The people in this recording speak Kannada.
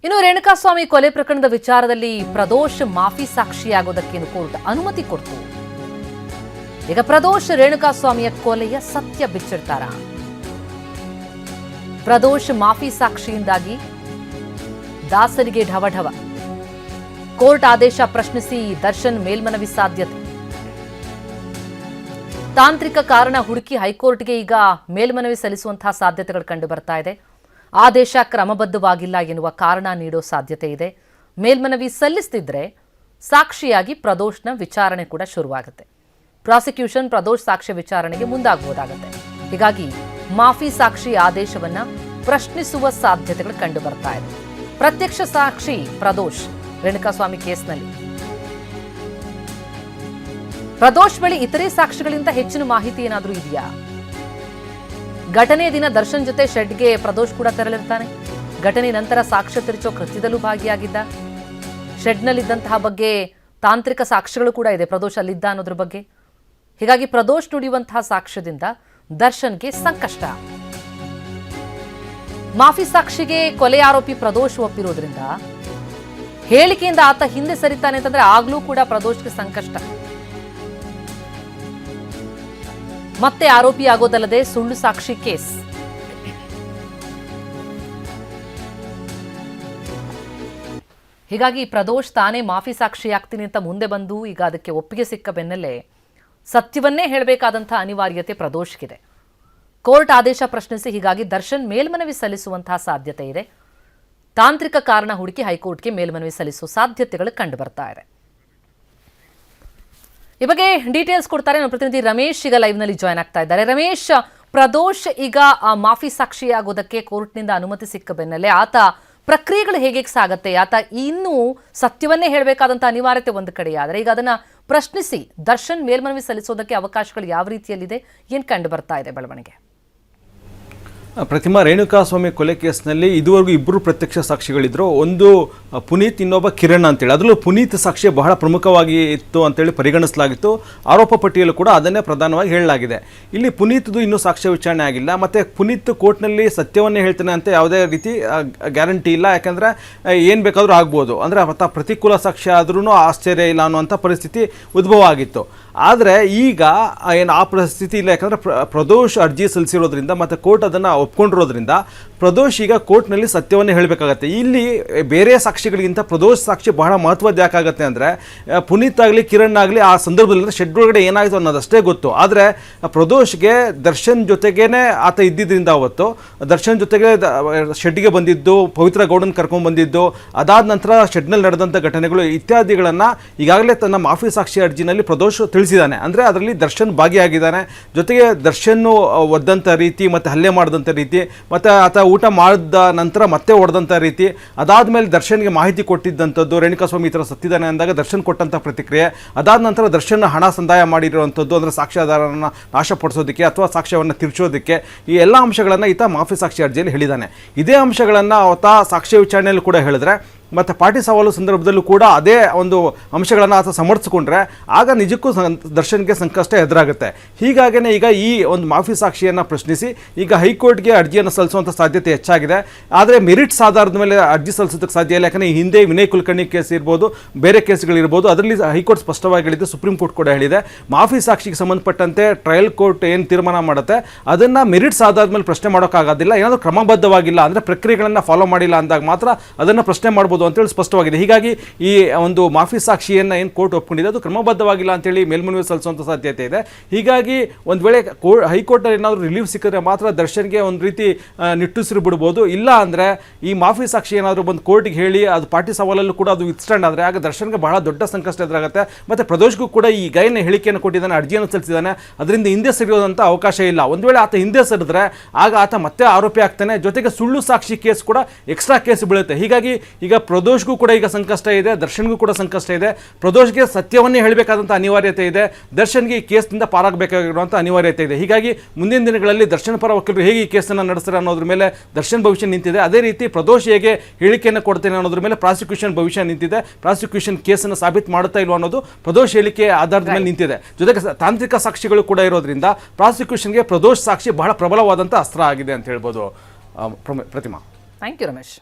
ಇನ್ನು ರೇಣುಕಾಸ್ವಾಮಿ ಕೊಲೆ ಪ್ರಕರಣದ ವಿಚಾರದಲ್ಲಿ ಪ್ರದೋಷ್ ಮಾಫಿ ಸಾಕ್ಷಿಯಾಗೋದಕ್ಕೆ ಕೋರ್ಟ್ ಅನುಮತಿ ಕೊಡ್ತು. ಈಗ ಪ್ರದೋಷ್ ರೇಣುಕಾಸ್ವಾಮಿಯ ಕೊಲೆಯ ಸತ್ಯ ಬಿಚ್ಚಿಡ್ತಾರ. ಪ್ರದೋಷ್ ಮಾಫಿ ಸಾಕ್ಷಿಯಿಂದಾಗಿ ದಾಸರಿಗೆ ಢವಢವ. ಕೋರ್ಟ್ ಆದೇಶ ಪ್ರಶ್ನಿಸಿ ದರ್ಶನ್ ಮೇಲ್ಮನವಿ ಸಾಧ್ಯತೆ. ತಾಂತ್ರಿಕ ಕಾರಣ ಹುಡುಕಿ ಹೈಕೋರ್ಟ್ಗೆ ಈಗ ಮೇಲ್ಮನವಿ ಸಲ್ಲಿಸುವಂತಹ ಸಾಧ್ಯತೆಗಳು ಕಂಡು ಬರ್ತಾ ಇದೆ. ಆದೇಶ ಕ್ರಮಬದ್ಧವಾಗಿಲ್ಲ ಎನ್ನುವ ಕಾರಣ ನೀಡೋ ಸಾಧ್ಯತೆ ಇದೆ. ಮೇಲ್ಮನವಿ ಸಲ್ಲಿಸದಿದ್ರೆ ಸಾಕ್ಷಿಯಾಗಿ ಪ್ರದೋಷ್ನ ವಿಚಾರಣೆ ಕೂಡ ಶುರುವಾಗುತ್ತೆ. ಪ್ರಾಸಿಕ್ಯೂಷನ್ ಪ್ರದೋಷ್ ಸಾಕ್ಷ್ಯ ವಿಚಾರಣೆಗೆ ಮುಂದಾಗಬಹುದಾಗುತ್ತೆ. ಹೀಗಾಗಿ ಮಾಫಿ ಸಾಕ್ಷಿ ಆದೇಶವನ್ನ ಪ್ರಶ್ನಿಸುವ ಸಾಧ್ಯತೆಗಳು ಕಂಡು ಬರ್ತಾ ಇದೆ. ಪ್ರತ್ಯಕ್ಷ ಸಾಕ್ಷಿ ಪ್ರದೋಷ್ ರೇಣುಕಾಸ್ವಾಮಿ ಕೇಸ್ನಲ್ಲಿ ಪ್ರದೋಷ್ ಬಳಿ ಇತರೆ ಸಾಕ್ಷಿಗಳಿಂದ ಹೆಚ್ಚಿನ ಮಾಹಿತಿ ಏನಾದರೂ ಇದೆಯಾ? ಘಟನೆಯ ದಿನ ದರ್ಶನ್ ಜೊತೆ ಶೆಡ್ಗೆ ಪ್ರದೋಷ್ ಕೂಡ ತೆರಳಿರ್ತಾನೆ. ಘಟನೆ ನಂತರ ಸಾಕ್ಷ್ಯ ತಿರುಚೋ ಕೃತ್ಯದಲ್ಲೂ ಭಾಗಿಯಾಗಿದ್ದ. ಶೆಡ್ನಲ್ಲಿದ್ದಂತಹ ಬಗ್ಗೆ ತಾಂತ್ರಿಕ ಸಾಕ್ಷ್ಯಗಳು ಕೂಡ ಇದೆ ಪ್ರದೋಷ್ ಅಲ್ಲಿದ್ದ ಅನ್ನೋದ್ರ ಬಗ್ಗೆ. ಹೀಗಾಗಿ ಪ್ರದೋಷ್ ನುಡಿಯುವಂತಹ ಸಾಕ್ಷ್ಯದಿಂದ ದರ್ಶನ್ಗೆ ಸಂಕಷ್ಟ. ಮಾಫಿ ಸಾಕ್ಷಿಗೆ ಕೊಲೆ ಆರೋಪಿ ಪ್ರದೋಷ್ ಒಪ್ಪಿರೋದ್ರಿಂದ ಹೇಳಿಕೆಯಿಂದ ಆತ ಹಿಂದೆ ಸರಿತಾನೆ ಅಂತಂದ್ರೆ ಆಗ್ಲೂ ಕೂಡ ಪ್ರದೋಷ್ಗೆ ಸಂಕಷ್ಟ. ಮತ್ತೆ ಆರೋಪಿಯಾಗೋದಲ್ಲದೆ ಸುಳ್ಳು ಸಾಕ್ಷಿ ಕೇಸ್. ಹೀಗಾಗಿ ಪ್ರದೋಷ್ ತಾನೇ ಮಾಫಿ ಸಾಕ್ಷಿಯಾಗ್ತೀನಿ ಅಂತ ಮುಂದೆ ಬಂದು ಈಗ ಅದಕ್ಕೆ ಒಪ್ಪಿಗೆ ಸಿಕ್ಕ ಬೆನ್ನಲ್ಲೇ ಸತ್ಯವನ್ನೇ ಹೇಳಬೇಕಾದಂತಹ ಅನಿವಾರ್ಯತೆ ಪ್ರದೋಷ್ಗಿದೆ. ಕೋರ್ಟ್ ಆದೇಶ ಪ್ರಶ್ನಿಸಿ ಹೀಗಾಗಿ ದರ್ಶನ್ ಮೇಲ್ಮನವಿ ಸಲ್ಲಿಸುವಂತಹ ಸಾಧ್ಯತೆ ಇದೆ. ತಾಂತ್ರಿಕ ಕಾರಣ ಹುಡುಕಿ ಹೈಕೋರ್ಟ್ಗೆ ಮೇಲ್ಮನವಿ ಸಲ್ಲಿಸುವ ಸಾಧ್ಯತೆಗಳು ಕಂಡು ಬರ್ತಾ ಇದೆ. ಈ ಬಗ್ಗೆ ಡೀಟೇಲ್ಸ್ ಕೊಡ್ತಾರೆ ನಮ್ಮ ಪ್ರತಿನಿಧಿ ರಮೇಶ್ ಈಗ ಲೈವ್ ನಲ್ಲಿ ಜಾಯ್ನ್ ಆಗ್ತಾ ಇದ್ದಾರೆ. ರಮೇಶ್, ಪ್ರದೋಷ್ ಈಗ ಮಾಫಿ ಸಾಕ್ಷಿಯಾಗೋದಕ್ಕೆ ಕೋರ್ಟ್ನಿಂದ ಅನುಮತಿ ಸಿಕ್ಕ ಬೆನ್ನಲ್ಲೇ ಆತ ಪ್ರಕ್ರಿಯೆಗಳು ಹೇಗೆ ಸಾಗತ್ತೆ? ಆತ ಇನ್ನೂ ಸತ್ಯವನ್ನೇ ಹೇಳಬೇಕಾದಂತ ಅನಿವಾರ್ಯತೆ ಒಂದು ಕಡೆ ಆದರೆ ಈಗ ಅದನ್ನ ಪ್ರಶ್ನಿಸಿ ದರ್ಶನ್ ಮೇಲ್ಮನವಿ ಸಲ್ಲಿಸೋದಕ್ಕೆ ಅವಕಾಶಗಳು ಯಾವ ರೀತಿಯಲ್ಲಿದೆ, ಏನ್ ಕಂಡು ಬರ್ತಾ ಇದೆ ಬೆಳವಣಿಗೆ? ಪ್ರತಿಮಾ, ರೇಣುಕಾಸ್ವಾಮಿ ಕೊಲೆ ಕೇಸ್ನಲ್ಲಿ ಇದುವರೆಗೂ ಇಬ್ಬರು ಪ್ರತ್ಯಕ್ಷ ಸಾಕ್ಷಿಗಳಿದ್ರು. ಒಂದು ಪುನೀತ್, ಇನ್ನೊಬ್ಬ ಕಿರಣ್ ಅಂತೇಳಿ. ಅದರಲ್ಲೂ ಪುನೀತ್ ಸಾಕ್ಷಿ ಬಹಳ ಪ್ರಮುಖವಾಗಿ ಇತ್ತು ಅಂತೇಳಿ ಪರಿಗಣಿಸಲಾಗಿತ್ತು. ಆರೋಪ ಪಟ್ಟಿಯಲ್ಲೂ ಕೂಡ ಅದನ್ನೇ ಪ್ರಧಾನವಾಗಿ ಹೇಳಲಾಗಿದೆ. ಇಲ್ಲಿ ಪುನೀತ್ದು ಇನ್ನೂ ಸಾಕ್ಷ್ಯ ವಿಚಾರಣೆ ಆಗಿಲ್ಲ. ಮತ್ತು ಪುನೀತ್ ಕೋರ್ಟ್ನಲ್ಲಿ ಸತ್ಯವನ್ನೇ ಹೇಳ್ತಾನೆ ಅಂತ ಯಾವುದೇ ರೀತಿ ಗ್ಯಾರಂಟಿ ಇಲ್ಲ. ಯಾಕಂದರೆ ಏನು ಬೇಕಾದರೂ ಆಗ್ಬೋದು. ಅಂದರೆ ಆತ ಪ್ರತಿಕೂಲ ಸಾಕ್ಷ್ಯ ಆದ್ರೂ ಆಶ್ಚರ್ಯ ಇಲ್ಲ ಅನ್ನುವಂಥ ಪರಿಸ್ಥಿತಿ ಉದ್ಭವ ಆಗಿತ್ತು. ಆದರೆ ಈಗ ಏನು ಆ ಪರಿಸ್ಥಿತಿ ಇಲ್ಲ. ಯಾಕಂದರೆ ಪ್ರದೋಷ್ ಅರ್ಜಿ ಸಲ್ಲಿಸಿರೋದ್ರಿಂದ ಮತ್ತು ಕೋರ್ಟ್ ಅದನ್ನು ಒಪ್ಕೊಂಡಿರೋದ್ರಿಂದ ಪ್ರದೋಷ್ ಈಗ ಕೋರ್ಟ್ನಲ್ಲಿ ಸತ್ಯವನ್ನೇ ಹೇಳಬೇಕಾಗತ್ತೆ. ಇಲ್ಲಿ ಬೇರೆ ಸಾಕ್ಷಿಗಳಿಗಿಂತ ಪ್ರದೋಷ್ ಸಾಕ್ಷಿ ಬಹಳ ಮಹತ್ವದ ಯಾಕಾಗತ್ತೆ ಅಂದರೆ ಪುನೀತ್ ಆಗಲಿ ಕಿರಣ್ ಆಗಲಿ ಆ ಸಂದರ್ಭದಲ್ಲಿ ಶೆಡ್ ಒಳಗಡೆ ಏನಾಯಿತು ಅನ್ನೋದಷ್ಟೇ ಗೊತ್ತು. ಆದರೆ ಪ್ರದೋಷ್ಗೆ ದರ್ಶನ್ ಜೊತೆಗೇನೆ ಆತ ಇದ್ದಿದ್ದರಿಂದ ಅವತ್ತು ದರ್ಶನ್ ಜೊತೆಗೆ ಶೆಡ್ಗೆ ಬಂದಿದ್ದು, ಪವಿತ್ರ ಗೌಡನ್ ಕರ್ಕೊಂಡು ಬಂದಿದ್ದು, ಅದಾದ ನಂತರ ಶೆಡ್ನಲ್ಲಿ ನಡೆದಂಥ ಘಟನೆಗಳು ಇತ್ಯಾದಿಗಳನ್ನು ಈಗಾಗಲೇ ತನ್ನ ಮಾಫಿ ಸಾಕ್ಷಿ ಅರ್ಜಿನಲ್ಲಿ ಪ್ರದೋಷ್ ತಿಳಿಸಿದ್ದಾನೆ. ಅಂದರೆ ಅದರಲ್ಲಿ ದರ್ಶನ್ ಭಾಗಿಯಾಗಿದ್ದಾನೆ. ಜೊತೆಗೆ ದರ್ಶನ್ ಒದ್ದಂಥ ರೀತಿ ಮತ್ತು ಹಲ್ಲೆ ಮಾಡಿದಂಥ ರೀತಿ ಮತ್ತು ಆತ ಊಟ ಮಾಡಿದ ನಂತರ ಮತ್ತೆ ಹೊಡೆದಂಥ ರೀತಿ, ಅದಾದಮೇಲೆ ದರ್ಶನ್ಗೆ ಮಾಹಿತಿ ಕೊಟ್ಟಿದ್ದಂಥದ್ದು, ರೇಣುಕಾಸ್ವಾಮಿ ಈ ಥರ ಸತ್ತಿದ್ದಾನೆ ಅಂದಾಗ ದರ್ಶನ್ ಕೊಟ್ಟಂಥ ಪ್ರತಿಕ್ರಿಯೆ, ಅದಾದ ನಂತರ ದರ್ಶನ್ ಹಣ ಸಂದಾಯ ಮಾಡಿರುವಂಥದ್ದು, ಅಂದರೆ ಸಾಕ್ಷ್ಯಾಧಾರವನ್ನು ನಾಶಪಡಿಸೋದಕ್ಕೆ ಅಥವಾ ಸಾಕ್ಷ್ಯವನ್ನು ತಿರ್ಚೋದಕ್ಕೆ, ಈ ಎಲ್ಲ ಅಂಶಗಳನ್ನು ಈತ ಮಾಫಿ ಸಾಕ್ಷಿ ಅರ್ಜಿಯಲ್ಲಿ ಹೇಳಿದ್ದಾನೆ. ಇದೇ ಅಂಶಗಳನ್ನು ಆತ ಸಾಕ್ಷ್ಯ ವಿಚಾರಣೆಯಲ್ಲಿ ಕೂಡ ಹೇಳಿದ್ರೆ ಮತ್ತು ಪಾರ್ಟಿ ಸವಾಲು ಸಂದರ್ಭದಲ್ಲೂ ಕೂಡ ಅದೇ ಒಂದು ಅಂಶಗಳನ್ನು ಆತ ಸಮರ್ಥಿಸಿಕೊಂಡ್ರೆ ಆಗ ನಿಜಕ್ಕೂ ದರ್ಶನ್ಗೆ ಸಂಕಷ್ಟ ಎದುರಾಗುತ್ತೆ. ಹೀಗಾಗಿಯೇ ಈಗ ಈ ಒಂದು ಮಾಫಿ ಸಾಕ್ಷಿಯನ್ನು ಪ್ರಶ್ನಿಸಿ ಈಗ ಹೈಕೋರ್ಟ್ಗೆ ಅರ್ಜಿಯನ್ನು ಸಲ್ಲಿಸುವಂಥ ಸಾಧ್ಯತೆ ಹೆಚ್ಚಾಗಿದೆ. ಆದರೆ ಮೆರಿಟ್ಸ್ ಆಧಾರದ ಮೇಲೆ ಅರ್ಜಿ ಸಲ್ಲಿಸೋದಕ್ಕೆ ಸಾಧ್ಯ ಇಲ್ಲ. ಯಾಕಂದರೆ ಹಿಂದೆ ವಿನಯ್ ಕುಲಕರ್ಣಿ ಕೇಸ್ ಇರ್ಬೋದು, ಬೇರೆ ಕೇಸ್ಗಳಿರ್ಬೋದು, ಅದರಲ್ಲಿ ಹೈಕೋರ್ಟ್ ಸ್ಪಷ್ಟವಾಗಿ ಹೇಳಿದೆ, ಸುಪ್ರೀಂ ಕೋರ್ಟ್ ಕೂಡ ಹೇಳಿದೆ, ಮಾಫಿ ಸಾಕ್ಷಿಗೆ ಸಂಬಂಧಪಟ್ಟಂತೆ ಟ್ರಯಲ್ ಕೋರ್ಟ್ ಏನು ತೀರ್ಮಾನ ಮಾಡುತ್ತೆ ಅದನ್ನು ಮೆರಿಟ್ಸ್ ಆಧಾರದ ಮೇಲೆ ಪ್ರಶ್ನೆ ಮಾಡೋಕ್ಕಾಗೋದಿಲ್ಲ. ಏನಾದರೂ ಕ್ರಮಬದ್ಧವಾಗಿಲ್ಲ ಅಂದರೆ ಪ್ರಕ್ರಿಯೆಗಳನ್ನು ಫಾಲೋ ಮಾಡಿಲ್ಲ ಅಂದಾಗ ಮಾತ್ರ ಅದನ್ನು ಪ್ರಶ್ನೆ ಮಾಡ್ಬೋದು ಅಂತೇಳಿ ಸ್ಪಷ್ಟವಾಗಿದೆ. ಹೀಗಾಗಿ ಈ ಒಂದು ಮಾಫಿ ಸಾಕ್ಷಿಯನ್ನು ಏನು ಕೋರ್ಟ್ ಒಪ್ಕೊಂಡಿದೆ ಅದು ಕ್ರಮಬದ್ಧವಾಗಿಲ್ಲ ಅಂತೇಳಿ ಮೇಲ್ಮನವಿ ಸಲ್ಲಿಸುವಂಥ ಸಾಧ್ಯತೆ ಇದೆ. ಹೀಗಾಗಿ ಒಂದು ವೇಳೆ ಹೈಕೋರ್ಟಲ್ಲಿ ಏನಾದರೂ ರಿಲೀಫ್ ಸಿಕ್ಕಿದ್ರೆ ಮಾತ್ರ ದರ್ಶನ್ಗೆ ಒಂದು ರೀತಿ ನಿಟ್ಟುಸಿರು ಬಿಡ್ಬೋದು. ಇಲ್ಲ ಅಂದರೆ ಈ ಮಾಫಿ ಸಾಕ್ಷಿ ಏನಾದರೂ ಬಂದು ಕೋರ್ಟ್ಗೆ ಹೇಳಿ ಅದು ಪಾರ್ಟಿ ಸವಾಲಲ್ಲೂ ಕೂಡ ಅದು ವಿತ್ಸ್ಟ್ಯಾಂಡ್ ಆದರೆ ಆಗ ದರ್ಶನ್ಗೆ ಬಹಳ ದೊಡ್ಡ ಸಂಕಷ್ಟ ಎದುರಾಗುತ್ತೆ. ಮತ್ತು ಪ್ರದೋಷ್ಗೂ ಕೂಡ ಈ ಗೈನ ಹೇಳಿಕೆಯನ್ನು ಕೊಟ್ಟಿದ್ದಾನೆ, ಅರ್ಜಿಯನ್ನು ಸಲ್ಲಿಸಿದ್ದಾನೆ, ಅದರಿಂದ ಹಿಂದೆ ಸರಿಯೋದಂಥ ಅವಕಾಶ ಇಲ್ಲ. ಒಂದು ವೇಳೆ ಆತ ಹಿಂದೆ ಸರಿದ್ರೆ ಆಗ ಆತ ಮತ್ತೆ ಆರೋಪಿ ಆಗ್ತಾನೆ. ಜೊತೆಗೆ ಸುಳ್ಳು ಸಾಕ್ಷಿ ಕೇಸ್ ಕೂಡ ಎಕ್ಸ್ಟ್ರಾ ಕೇಸ್ ಬೀಳುತ್ತೆ. ಹೀಗಾಗಿ ಈಗ ಪ್ರದೋಷ್ಗೂ ಕೂಡ ಈಗ ಸಂಕಷ್ಟ ಇದೆ, ದರ್ಶನ್ಗೂ ಕೂಡ ಸಂಕಷ್ಟ ಇದೆ. ಪ್ರದೋಷ್ಗೆ ಸತ್ಯವನ್ನೇ ಹೇಳಬೇಕಾದಂಥ ಅನಿವಾರ್ಯತೆ ಇದೆ, ದರ್ಶನ್ಗೆ ಈ ಕೇಸ್ನಿಂದ ಪಾರಾಗಬೇಕಾಗಿರುವಂಥ ಅನಿವಾರ್ಯತೆ ಇದೆ. ಹೀಗಾಗಿ ಮುಂದಿನ ದಿನಗಳಲ್ಲಿ ದರ್ಶನ್ ಪರ ವಕೀಲರು ಹೇಗೆ ಈ ಕೇಸನ್ನು ನಡೆಸ್ತಾರೆ ಅನ್ನೋದ್ರ ಮೇಲೆ ದರ್ಶನ್ ಭವಿಷ್ಯ ನಿಂತಿದೆ. ಅದೇ ರೀತಿ ಪ್ರದೋಷ್ ಹೇಗೆ ಹೇಳಿಕೆಯನ್ನು ಕೊಡ್ತೇನೆ ಅನ್ನೋದ್ರ ಮೇಲೆ ಪ್ರಾಸಿಕ್ಯೂಷನ್ ಭವಿಷ್ಯ ನಿಂತಿದೆ. ಪ್ರಾಸಿಕ್ಯೂಷನ್ ಕೇಸನ್ನು ಸಾಬೀತು ಮಾಡುತ್ತಾ ಇಲ್ವ ಅನ್ನೋದು ಪ್ರದೋಷ್ ಹೇಳಿಕೆ ಆಧಾರದ ಮೇಲೆ ನಿಂತಿದೆ. ಜೊತೆಗೆ ತಾಂತ್ರಿಕ ಸಾಕ್ಷಿಗಳು ಕೂಡ ಇರೋದ್ರಿಂದ ಪ್ರಾಸಿಕ್ಯೂಷನ್ಗೆ ಪ್ರದೋಷ್ ಸಾಕ್ಷಿ ಬಹಳ ಪ್ರಬಲವಾದಂಥ ಅಸ್ತ್ರ ಆಗಿದೆ ಅಂತ ಹೇಳ್ಬೋದು. ಪ್ರತಿಮಾ, ಥ್ಯಾಂಕ್ ಯು ರಮೇಶ್.